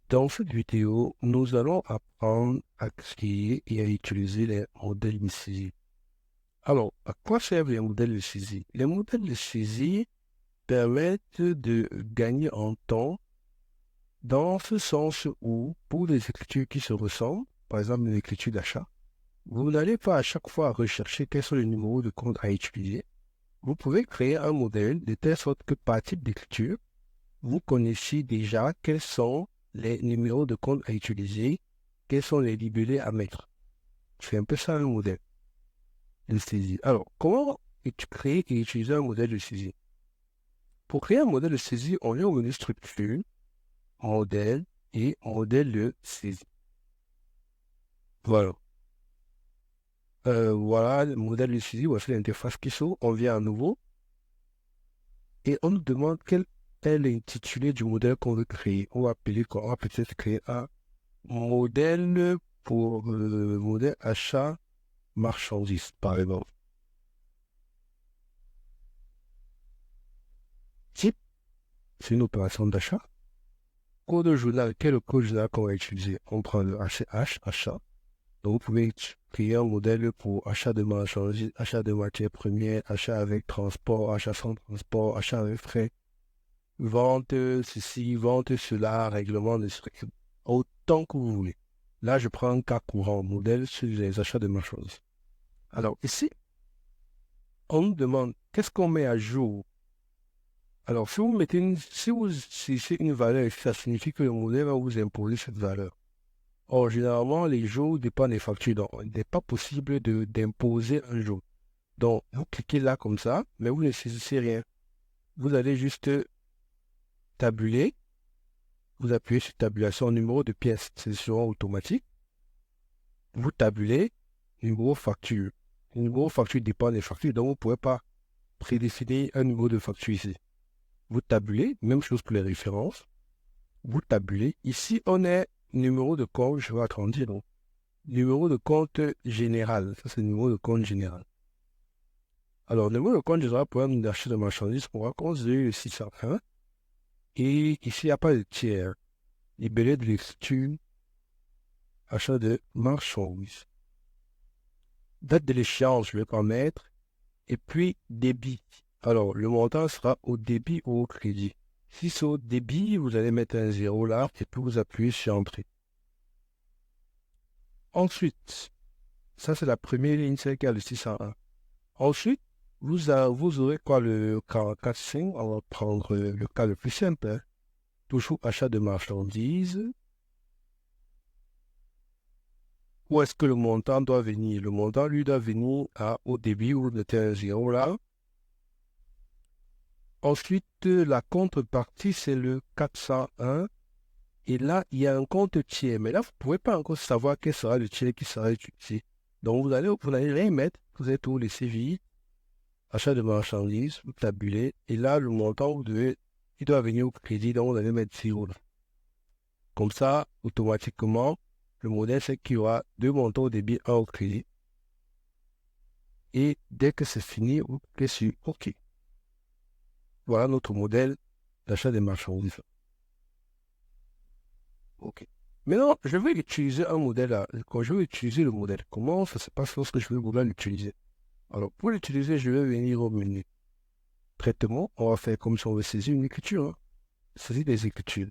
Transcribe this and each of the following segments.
Dans cette vidéo, nous allons apprendre à créer et à utiliser les modèles de saisie. Alors, à quoi servent les modèles de saisie? Les modèles de saisie permettent de gagner en temps dans ce sens où, pour les écritures qui se ressemblent, par exemple une écriture d'achat, vous n'allez pas à chaque fois rechercher quels sont les numéros de compte à utiliser. Vous pouvez créer un modèle de telle sorte que par type d'écriture, vous connaissez déjà quels sont les numéros de compte à utiliser, quels sont les libellés à mettre. C'est un peu ça un modèle de saisie. Alors, comment créer et utiliser un modèle de saisie? Pour créer un modèle de saisie, on est au menu structure, modèle et modèle de saisie. Voilà. Voilà le modèle de saisie, voici l'interface qui s'ouvre. On vient à nouveau et on nous demande quel est l'intitulé du modèle qu'on veut créer. On va appeler quoi? On va peut-être créer un modèle pour modèle achat marchandises, par exemple. Type, c'est une opération d'achat. Code journal, quel est le code journal qu'on va utiliser? On prend le HCH, achat. Donc, vous pouvez créer un modèle pour achat de marchandises, achat de matières premières, achat avec transport, achat sans transport, achat avec frais, vente ceci, vente cela, règlement de frais, autant que vous voulez. Là, je prends un cas courant, modèle sur les achats de marchandises. Alors, ici, on nous demande qu'est-ce qu'on met à jour. Alors, si vous mettez si vous saisissez une valeur, ça signifie que le modèle va vous imposer cette valeur. Or, généralement, les jours dépendent des factures. Donc, il n'est pas possible d'imposer un jour. Donc, vous cliquez là comme ça, mais vous ne saisissez rien. Vous allez juste tabuler. Vous appuyez sur tabulation numéro de pièce. C'est souvent automatique. Vous tabulez numéro facture. Le numéro facture dépend des factures. Donc, vous ne pouvez pas prédéfinir un numéro de facture ici. Vous tabulez, même chose pour les références. Vous tabulez. Ici, on est numéro de compte, je vais agrandir, donc. Numéro de compte général. Ça, c'est le numéro de compte général. Alors, le numéro de compte général pour un achat de marchandises, on va considérer le 601. Et ici, il n'y a pas de tiers. Libellé de l'exclus, achat de marchandises. Date de l'échéance, je vais pas mettre. Et puis, débit. Alors, le montant sera au débit ou au crédit. Si c'est au débit, vous allez mettre un 0 là, et puis vous appuyez sur Entrée. Ensuite, ça c'est la première ligne, celle qui a le 601. Ensuite, vous aurez quoi le 44.5. On va prendre le cas le plus simple, hein. Toujours achat de marchandises. Où est-ce que le montant doit venir? Le montant, lui, doit venir au débit où vous mettez un 0 là. Ensuite, la contrepartie, c'est le 401. Et là, il y a un compte tiers. Mais là, vous ne pouvez pas encore savoir quel sera le tiers qui sera utilisé. Donc, vous n'allez rien mettre. Vous allez tout laisser vide. Achat de marchandises, vous tabulez. Et là, le montant, il doit venir au crédit. Donc, vous allez mettre 0 là. Comme ça, automatiquement, le modèle, c'est qu'il y aura deux montants au débit, un au crédit. Et dès que c'est fini, vous cliquez sur OK. Voilà notre modèle d'achat des marchandises. OK. Maintenant, je vais utiliser un modèle. Quand je vais utiliser le modèle, comment ça se passe lorsque je vais vouloir l'utiliser? Alors, pour l'utiliser, je vais venir au menu traitement. On va faire comme si on veut saisir une écriture, hein. Saisir des écritures.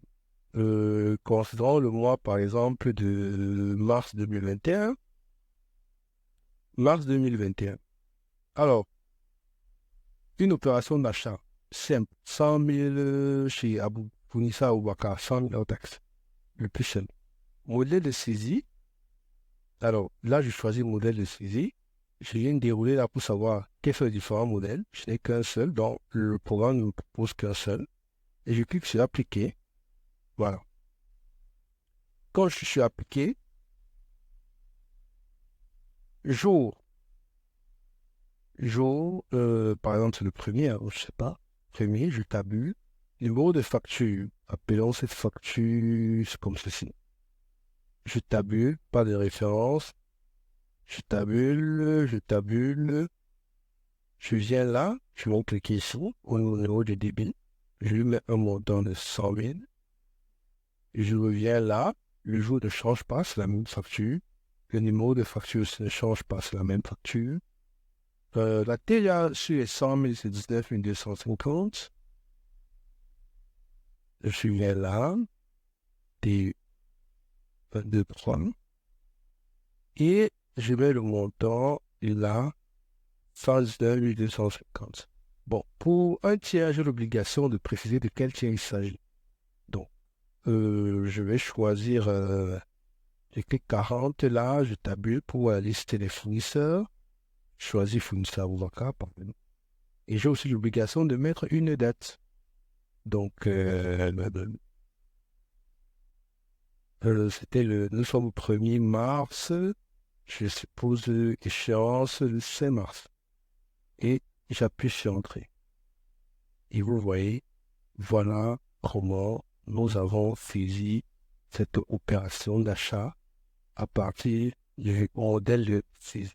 Considérons le mois, par exemple, de mars 2021. Mars 2021. Alors, une opération d'achat simple, 100 000 chez Abou Founissa ou Bakar, 100 000 hors taxe. Le plus simple. Modèle de saisie. Alors, là, je choisis modèle de saisie. Je viens de dérouler là pour savoir quels sont les différents modèles. Je n'ai qu'un seul, donc le programme ne me propose qu'un seul. Et je clique sur appliquer. Voilà. Quand je suis appliqué, jour, par exemple, c'est le premier, hein, je ne sais pas. Premier, je tabule. Numéro de facture. Appelons cette facture comme ceci. Je tabule, pas de référence. Je tabule. Je viens là, je vais cliquer ici, au niveau de débit. Je lui mets un montant de 100 000. Je reviens là. Le jour ne change pas, c'est la même facture. Le numéro de facture ne change pas, c'est la même facture. La TVA sur les 100 000, c'est 19 250. Je viens là. T 22,3. Et je mets le montant, et là, 119 250. Bon, pour un tiers, j'ai l'obligation de préciser de quel tiers il s'agit. Donc, je vais choisir, j'ai clique 40 là, je tabule pour lister les fournisseurs. Je choisis fournisseur Waka, pardon. Et j'ai aussi l'obligation de mettre une date. Donc, nous sommes au 1er mars, je suppose échéance le 5 mars. Et j'appuie sur Entrée. Et vous voyez, voilà comment nous avons saisi cette opération d'achat à partir du modèle de saisie.